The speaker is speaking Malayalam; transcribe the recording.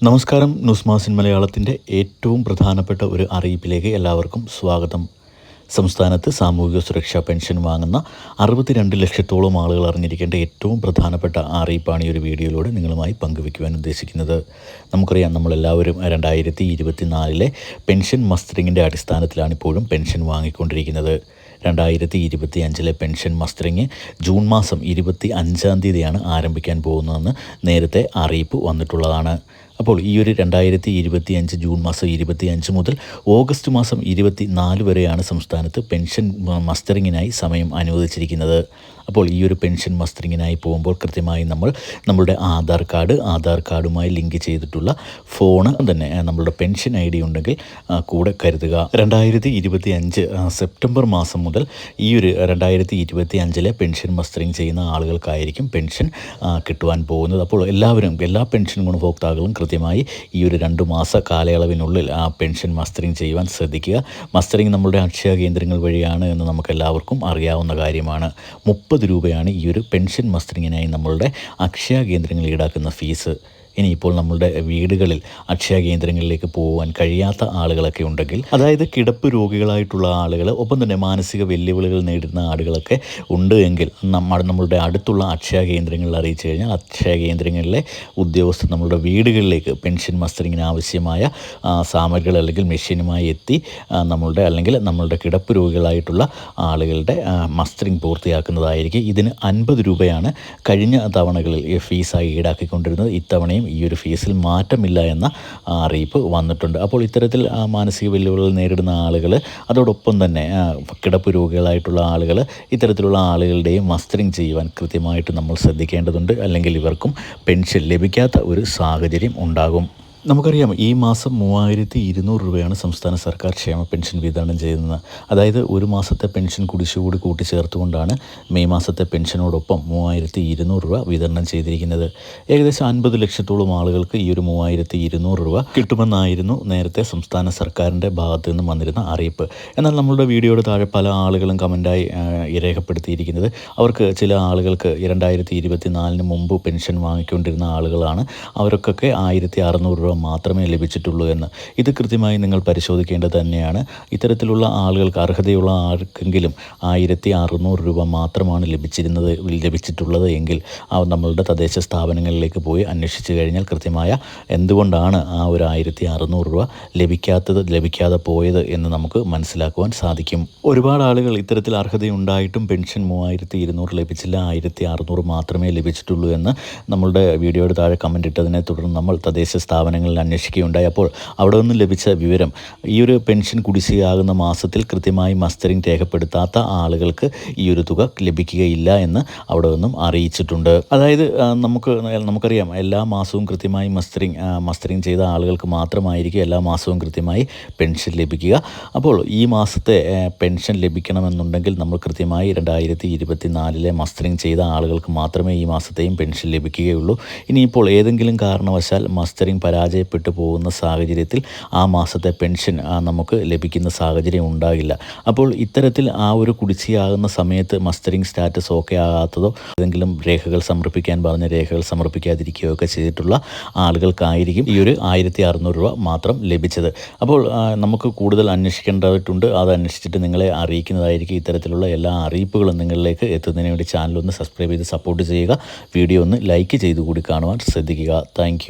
നമസ്കാരം. ന്യൂസ് മാസിൻ മലയാളത്തിൻ്റെ ഏറ്റവും പ്രധാനപ്പെട്ട ഒരു അറിയിപ്പിലേക്ക് എല്ലാവർക്കും സ്വാഗതം. സംസ്ഥാനത്ത് സാമൂഹിക സുരക്ഷാ പെൻഷൻ വാങ്ങുന്ന 62 ലക്ഷത്തോളം ആളുകൾ അറിഞ്ഞിരിക്കേണ്ട ഏറ്റവും പ്രധാനപ്പെട്ട അറിയിപ്പാണ് ഈ ഒരു വീഡിയോയിലൂടെ നിങ്ങളുമായി പങ്കുവയ്ക്കുവാൻ ഉദ്ദേശിക്കുന്നത്. നമുക്കറിയാം, നമ്മളെല്ലാവരും 2024 പെൻഷൻ മസ്റ്ററിങ്ങിൻ്റെ അടിസ്ഥാനത്തിലാണ് ഇപ്പോഴും പെൻഷൻ വാങ്ങിക്കൊണ്ടിരിക്കുന്നത്. 2025 പെൻഷൻ മസ്റ്ററിങ് ജൂൺ മാസം 25-ാം തീയതിയാണ് ആരംഭിക്കാൻ പോകുന്നതെന്ന് നേരത്തെ അറിയിപ്പ് വന്നിട്ടുള്ളതാണ്. അപ്പോൾ ഈ ഒരു 2025 ജൂൺ മാസം 25 മുതൽ ഓഗസ്റ്റ് മാസം 24 വരെയാണ് സംസ്ഥാനത്ത് പെൻഷൻ മസ്റ്ററിങ്ങിനായി സമയം അനുവദിച്ചിരിക്കുന്നത്. അപ്പോൾ ഈ ഒരു പെൻഷൻ മസ്റ്ററിങ്ങിനായി പോകുമ്പോൾ കൃത്യമായി നമ്മളുടെ ആധാർ കാർഡുമായി ലിങ്ക് ചെയ്തിട്ടുള്ള ഫോണ് തന്നെ നമ്മളുടെ പെൻഷൻ ID ഉണ്ടെങ്കിൽ കൂടെ കരുതുക. 2025 സെപ്റ്റംബർ മാസം മുതൽ ഈ ഒരു 2025 പെൻഷൻ മസ്റ്ററിങ് ചെയ്യുന്ന ആളുകൾക്കായിരിക്കും പെൻഷൻ കിട്ടുവാൻ പോകുന്നത്. അപ്പോൾ എല്ലാ പെൻഷൻ ഗുണഭോക്താക്കളും കൃത്യമായി ഈ ഒരു 2 മാസ കാലയളവിനുള്ളിൽ പെൻഷൻ മസ്റ്ററിങ് ചെയ്യുവാൻ ശ്രദ്ധിക്കുക. മസ്റ്ററിങ് നമ്മളുടെ അക്ഷയ കേന്ദ്രങ്ങൾ വഴിയാണ് എന്ന് നമുക്ക് എല്ലാവർക്കും അറിയാവുന്ന കാര്യമാണ്. 30 രൂപയാണ് ഈ ഒരു പെൻഷൻ മസ്റ്ററിങ്ങിനായി നമ്മളുടെ അക്ഷയ കേന്ദ്രങ്ങൾ ഈടാക്കുന്ന ഫീസ്. ഇനിയിപ്പോൾ നമ്മളുടെ വീടുകളിൽ അക്ഷയ കേന്ദ്രങ്ങളിലേക്ക് പോകാൻ കഴിയാത്ത ആളുകളൊക്കെ ഉണ്ടെങ്കിൽ, അതായത് കിടപ്പ് രോഗികളായിട്ടുള്ള ആളുകൾ, ഒപ്പം തന്നെ മാനസിക വെല്ലുവിളികൾ നേരിടുന്ന ആളുകളൊക്കെ ഉണ്ട് എങ്കിൽ നമ്മളുടെ അടുത്തുള്ള അക്ഷയ കേന്ദ്രങ്ങളിൽ അറിയിച്ചു കഴിഞ്ഞാൽ അക്ഷയ കേന്ദ്രങ്ങളിലെ ഉദ്യോഗസ്ഥർ നമ്മളുടെ വീടുകളിലേക്ക് പെൻഷൻ മസ്റ്ററിങ്ങിന് ആവശ്യമായ സാമഗ്രികൾ അല്ലെങ്കിൽ മെഷീനുമായി എത്തി നമ്മളുടെ കിടപ്പ് രോഗികളായിട്ടുള്ള ആളുകളുടെ മസ്റ്ററിങ് പൂർത്തിയാക്കുന്നതായിരിക്കും. ഇതിന് 50 രൂപയാണ് കഴിഞ്ഞ തവണകളിൽ ഫീസായി ഈടാക്കിക്കൊണ്ടിരുന്നത്. ഇത്തവണയും ഈ ഒരു ഫീസിൽ മാറ്റമില്ല എന്ന അറിയിപ്പ് വന്നിട്ടുണ്ട്. അപ്പോൾ ഇത്തരത്തിൽ മാനസിക വെല്ലുവിളികൾ നേരിടുന്ന ആളുകൾ, അതോടൊപ്പം തന്നെ കിടപ്പ് രോഗികളായിട്ടുള്ള ആളുകൾ, ഇത്തരത്തിലുള്ള ആളുകളുടെയും മസ്റ്ററിങ് ചെയ്യുവാൻ കൃത്യമായിട്ട് നമ്മൾ ശ്രദ്ധിക്കേണ്ടതുണ്ട്. അല്ലെങ്കിൽ ഇവർക്കും പെൻഷൻ ലഭിക്കാത്ത ഒരു സാഹചര്യം ഉണ്ടാകും. നമുക്കറിയാം, ഈ മാസം 3200 രൂപയാണ് സംസ്ഥാന സർക്കാർ ക്ഷേമ പെൻഷൻ വിതരണം ചെയ്യുന്നത്. അതായത് ഒരു മാസത്തെ പെൻഷൻ കുടിശ്ശിക കൂട്ടിച്ചേർത്തുകൊണ്ടാണ് മെയ് മാസത്തെ പെൻഷനോടൊപ്പം 3200 രൂപ വിതരണം ചെയ്തിരിക്കുന്നത്. ഏകദേശം 50 ലക്ഷത്തോളം ആളുകൾക്ക് ഈ ഒരു 3200 രൂപ കിട്ടുമെന്നായിരുന്നു നേരത്തെ സംസ്ഥാന സർക്കാരിൻ്റെ ഭാഗത്തു നിന്നും വന്നിരുന്ന അറിയിപ്പ്. എന്നാൽ നമ്മളുടെ വീഡിയോയുടെ താഴെ പല ആളുകളും കമൻറ്റായി രേഖപ്പെടുത്തിയിരിക്കുന്നത്, അവർക്ക് ചില ആളുകൾക്ക് 2024 മുമ്പ് പെൻഷൻ വാങ്ങിക്കൊണ്ടിരുന്ന ആളുകളാണ്, അവർക്കൊക്കെ 1600 രൂപ മാത്രമേ ലഭിച്ചിട്ടുള്ളൂ എന്ന്. ഇത് കൃത്യമായി നിങ്ങൾ പരിശോധിക്കേണ്ടത് തന്നെയാണ്. ഇത്തരത്തിലുള്ള ആളുകൾക്ക്, അർഹതയുള്ള ആർക്കെങ്കിലും 1600 രൂപ മാത്രമാണ് ലഭിച്ചിട്ടുള്ളത് എങ്കിൽ നമ്മളുടെ തദ്ദേശ സ്ഥാപനങ്ങളിലേക്ക് പോയി അന്വേഷിച്ച് കഴിഞ്ഞാൽ കൃത്യമായ എന്തുകൊണ്ടാണ് ആ ഒരു 1600 രൂപ ലഭിക്കാതെ പോയത് എന്ന് നമുക്ക് മനസ്സിലാക്കുവാൻ സാധിക്കും. ഒരുപാട് ആളുകൾ ഇത്തരത്തിൽ അർഹതയുണ്ടായിട്ടും പെൻഷൻ 3200 ലഭിച്ചില്ല, 1600 മാത്രമേ ലഭിച്ചിട്ടുള്ളൂ എന്ന് നമ്മളുടെ വീഡിയോയുടെ താഴെ കമൻ്റ് ഇട്ടതിനെ തുടർന്ന് നമ്മൾ തദ്ദേശ സ്ഥാപനങ്ങളിൽ അന്വേഷിക്കുകയുണ്ടായി. അപ്പോൾ അവിടെ നിന്നും ലഭിച്ച വിവരം, ഈ ഒരു പെൻഷൻ കുടിശ്ശികയാകുന്ന മാസത്തിൽ കൃത്യമായി മസ്റ്ററിങ് രേഖപ്പെടുത്താത്ത ആളുകൾക്ക് ഈ ഒരു തുക ലഭിക്കുകയില്ല എന്ന് അവിടെ നിന്നും അറിയിച്ചിട്ടുണ്ട്. അതായത് നമുക്കറിയാം, എല്ലാ മാസവും കൃത്യമായി മസ്റ്ററിങ് ചെയ്ത ആളുകൾക്ക് മാത്രമായിരിക്കും എല്ലാ മാസവും കൃത്യമായി പെൻഷൻ ലഭിക്കുക. അപ്പോൾ ഈ മാസത്തെ പെൻഷൻ ലഭിക്കണമെന്നുണ്ടെങ്കിൽ നമ്മൾ കൃത്യമായി 2024 മസ്റ്ററിങ് ചെയ്ത ആളുകൾക്ക് മാത്രമേ ഈ മാസത്തെയും പെൻഷൻ ലഭിക്കുകയുള്ളൂ. ഇനിയിപ്പോൾ ഏതെങ്കിലും കാരണവശാൽ മസ്റ്ററിങ് പരാജയപ്പെട്ടു പോകുന്ന സാഹചര്യത്തിൽ ആ മാസത്തെ പെൻഷൻ നമുക്ക് ലഭിക്കുന്ന സാഹചര്യം ഉണ്ടാകില്ല. അപ്പോൾ ഇത്തരത്തിൽ ആ ഒരു കുടിശ്ശികയാകുന്ന സമയത്ത് മസ്റ്ററിങ് സ്റ്റാറ്റസ് ഓക്കെ ആകാത്തതോ, ഏതെങ്കിലും രേഖകൾ സമർപ്പിക്കാൻ പറഞ്ഞ രേഖകൾ സമർപ്പിക്കാതിരിക്കുകയോ ഒക്കെ ചെയ്തിട്ടുള്ള ആളുകൾക്കായിരിക്കും ഈ ഒരു 1600 രൂപ മാത്രം ലഭിച്ചത്. അപ്പോൾ നമുക്ക് കൂടുതൽ അന്വേഷിക്കേണ്ടതായിട്ടുണ്ട്. അത് അന്വേഷിച്ചിട്ട് നിങ്ങളെ അറിയിക്കുന്നതായിരിക്കും. ഇത്തരത്തിലുള്ള എല്ലാ അറിയിപ്പുകളും നിങ്ങളിലേക്ക് എത്തുന്നതിന് വേണ്ടി ചാനൽ ഒന്ന് സബ്സ്ക്രൈബ് ചെയ്ത് സപ്പോർട്ട് ചെയ്യുക. വീഡിയോ ഒന്ന് ലൈക്ക് ചെയ്ത് കൂടി കാണുവാൻ ശ്രദ്ധിക്കുക. താങ്ക്